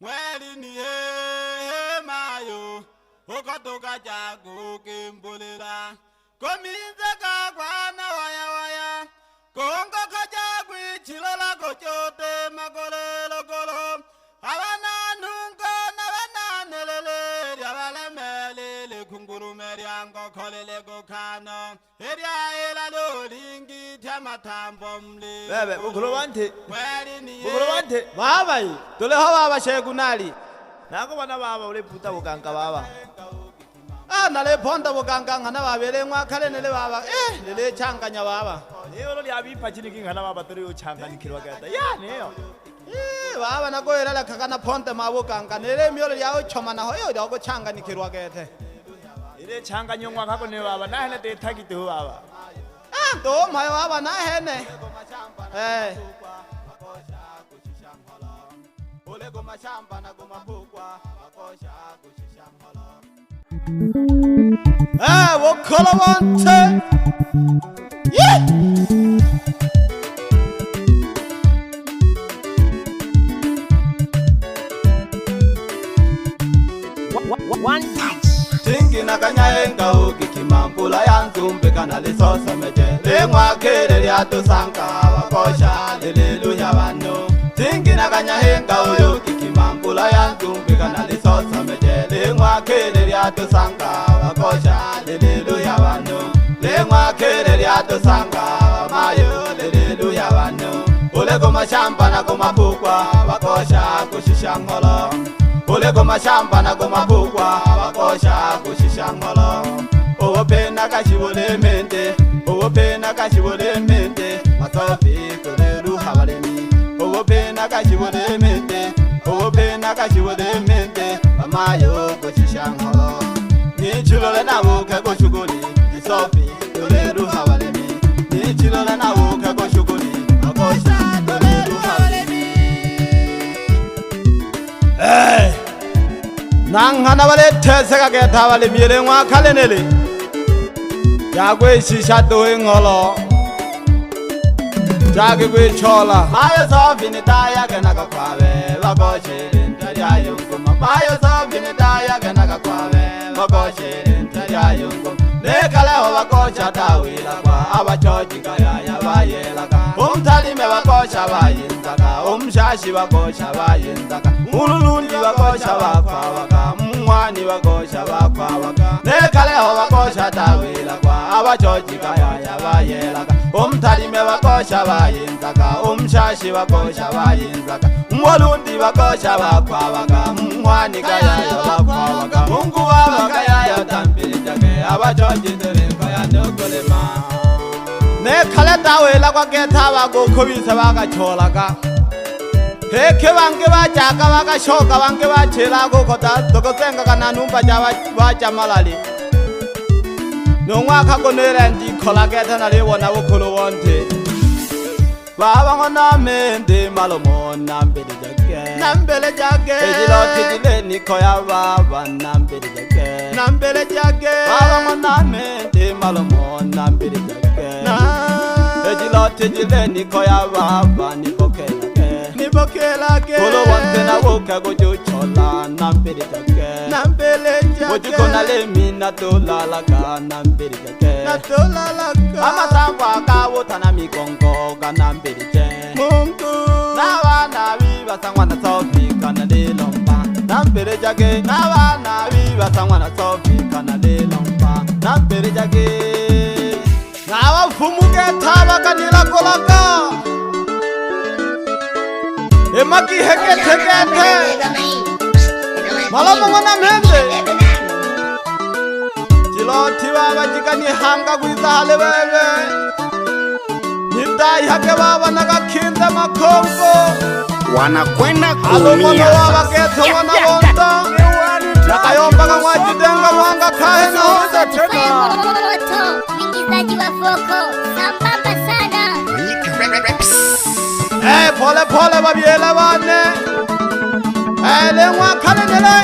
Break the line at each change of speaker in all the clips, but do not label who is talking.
Mweli ni mayo Okotoka jago kimbulela Kominze kakwana waya waya Kongo kajagwi chilola kochote magolelo golo Abana nungo na bana nelele Yabale melele kunguru meriango kolele gokano Eria ela lolingi tamatambo mli
Bebe, bukulowante
Mweli ni
bukulowante Baba yi, tole ho baba shegunali Nako bana baba ule puta bukanga baba nale ponda bukanga ngana babele mwakale nele baba lele changanya baba Niyo lo yabipa chini ngana baba tole uchanganikirwa gata ya niyo baba nagoyela la kakana ponda mabukanga nele myolo yawo choma na hoyo yago changanikirwa gete Ile changanyo mwakako ne baba na hene te thagite ho baba to mayo baba na hene
Ole goma shamba na goma bukwa Akosha kushisha mholo
Wokolowante
One touch
Tingi na kanyaenga ukikimambula ya nzumbe kana lisosa meje Lengwa kere liato sanka wakosha leleluya wano Tingi na kanyaenga ukikimambula ya nzumbe kana lisosa meje Lengwa kere liato sanka wakosha leleluya wano Lengwa kere liato sanka mayo leleluya wano Ule goma shamba na goma bukwa wakosha kushisha ngolo Ole goma shamba na goma bukwa wakosha kushisha ngolo Owo pena kashibole mente Owo pena kashibole mente Masofi kulelu habalemi Owo pena kashibole mente Owo pena kashibole mente Mamayo kushisha ngolo Nichilole na wuke kushuguli Masofi kulelu habalemi Nichilole na wuke kushuguli Wakosha kulelu habalemi
Nangana wale teseka geta wale miele ngwa kalenele Jagwe shisha doe ngolo Jage gwe chola
Mayo sofini taya gena kakwawe Wakoshe ntaria yunguma Mayo sofini taya gena kakwawe Wakoshe ntaria yunguma Nekaleho wakosha tawila kwa Abachoji kaya yabayelaka Umtalime wakosha bayinzaka Umshashi wakosha bayinzaka Ululundi wakosha wakwawaka Mwani wakosha wakwawaka Nekaleho wakosha tawila kwa Abachoji kaya yabayelaka Umtalime wakosha bayinzaka Umshashi wakosha bayinzaka Mwolundi wakosha wakwawaka Mwani kaya yabakwawaka Mungu wabakaya yatambili jake Abachoji tuliko ya nukulima
Nekale tawela kwa geta wako kubisa waka cholaka Heke wange wajaka waka shoka wange wachela kukota Tokosenga kana numba wacha malali Nungwa kakonele ndi kola geta nale wana wukulu wonte
Baba ngona mende malomo nambele jake
Nambele jake
Ejilo tijile niko ya baba nambele jake
Nambele jake
Baba ngona mende malomo nambele jake Ejilo tijile niko ya baba nipokela ke
Nipokela ke
Kolo wante na woke gojo chola nambele jake
Nambele jake
Wojiko na lemi na tolalaka nambele jake
Natolalaka
Ama sangwa kawota na mikongo ka nambele jake
Mungu
Nawana viva sangwa na sofi kana lelomba Nambele jake Nawana viva sangwa na sofi kana lelomba Nambele jake
Nawa fumuge taba kanila kolaka Emaki heke tekete Malamu wana mende Chiloti baba jikani hanga kuiza hale bebe Nidai hake baba naga kinda makongo
wanakwenda
Alo mono
kuumia
baba geto wana bonda Nakayomba kama jidenga mwanga kahena hoza tena
Mingizaji wa foko sambamba sana
pole pole babiela bane lengwa kanenele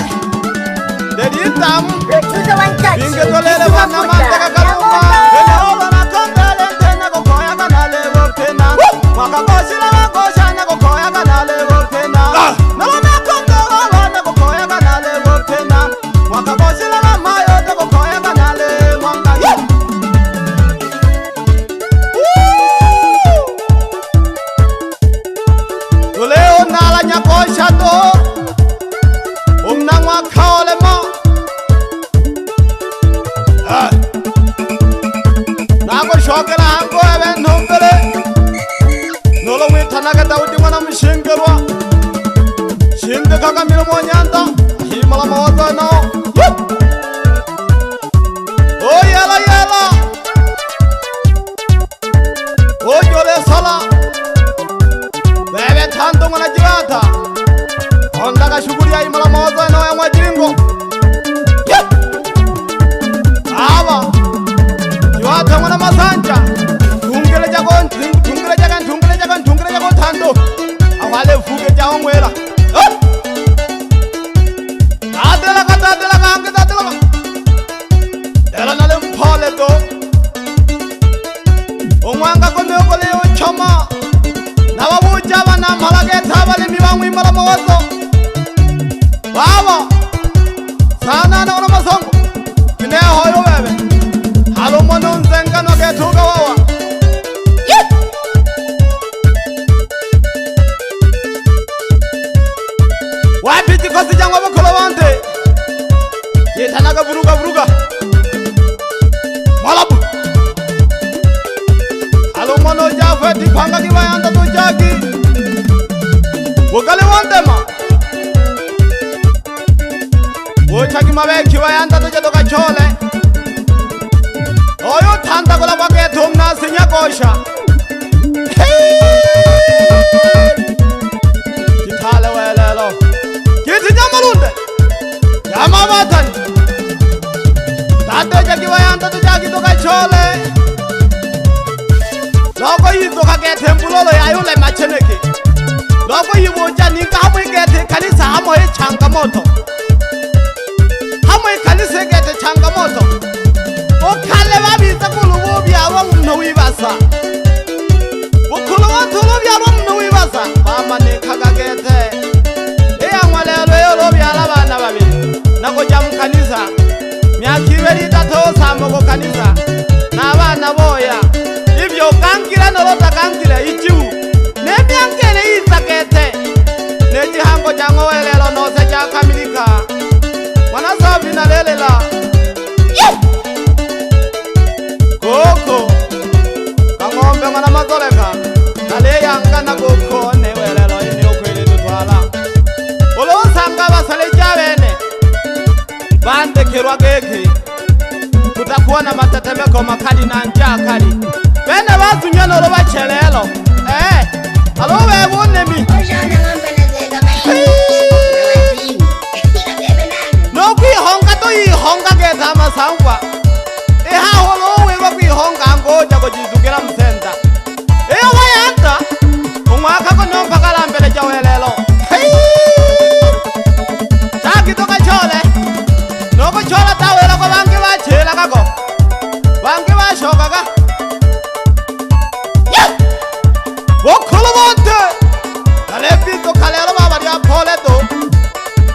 Dedi tam
Tuzo one touch
Binge tolele wana mantaka kaluma Kene oba na kondele tena kukoya kanale wopena Wakakoshila wakosha na kukoya kanale wopena Na wana kondele nyakosha to umnangwa kaole mo nako shokela hango ebe nhombele nolo witanaga Daudi mwana mshingerwa shinge kaka milomo nyanda himala mawazo no oh yala yala oh yole sala bebe tando mwana jirata ondaka shughuli ya himala mawazo no ya mwajiringo aba jirata mwana masanja tungele jago tando awale fuge jao mwela adela ka hange dadela ka dela nale mphole to omwanga ko meko le o choma na babuja bana mhala ke thaba le mibangwe imala mawazo baba sana na ona masongo ine hoyo bebe halo mono nzenga no ke thuka wawa wapiti kosi jangwa bokolo bante yetanaga buruga malabu halo mono jafe di panga kibayanda to jagi bokale wandema wochaki mabe kibayanda to jadoka chole oyo tanda kola kwake thumna sinya kosha kitale welelo kiti jamalunde yamabatan tande jagi wayanda to jagi to kachole loko yizo kake tempulolo yayule macheneke loko yiboja ninga hamwe gete kanisa hamwe changamoto hamwe kanisa gete changamoto okale babiza kulubu byabo mno wibasa okulubu tulu byabo mno wibasa mama ne kagagete bana babiri nako jya mu kanisa myakiberi tato samoko kanisa n'abana boya ibyo kankira norota kankira ikiu nemyangere yisakete nejihango jango welelo nose jya kamilika mwana safi na lelela koko kangombe mwana mazoleka naleyanga na koko ne welelo ini okweli tutwala olosanga basale jabene bandekerwa geke kutakuwa na matetemeko makali na njaa kali bene bazunya noro bachelelo alo bebunemi no kwihonga to yihonga geta masangwa holo wewe kwihonga ngoja kujizukira msenda wayanta umwaka ko nompa kalambele jawelelo noko chola tawela kwa bange bachela kako bange bashokaga bokolo bonte alepito kalelo baba ya pole to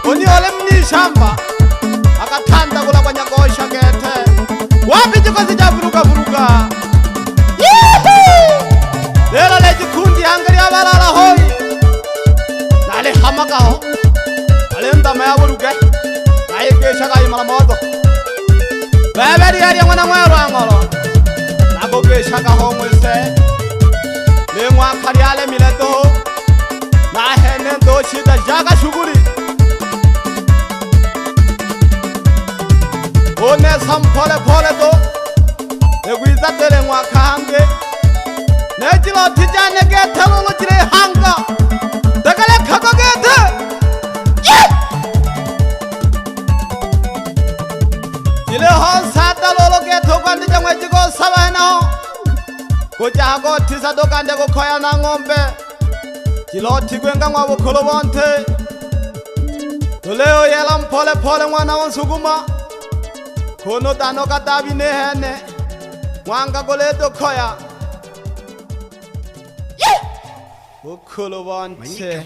oni ole mnishamba akatanda kula kwa nyakosha kete wapi jikozi ja buruga lelo leji kundi hangari abalala hoi nale hamaka ho alenda maya buruga ayekesha kayi malamoto beberi yari mwana mwero angolo nako kesha ka ho mwese le mwa khariale mileto na hene do shida jaga shuguri one sampole pole to egwiza tele mwa khange nejilo tijane ke thelolo jire hanga dagale khako gete ile hon sata lolo ke thokandi jangwe jiko sabana ko jago tisa dokande ko khoya na ngombe kilo tigwenga ngwa bokholo bonte toleo yela mpole pole mwana wonsuguma kono tano katabi ne hene mwanga goleto khoya bokholo bonte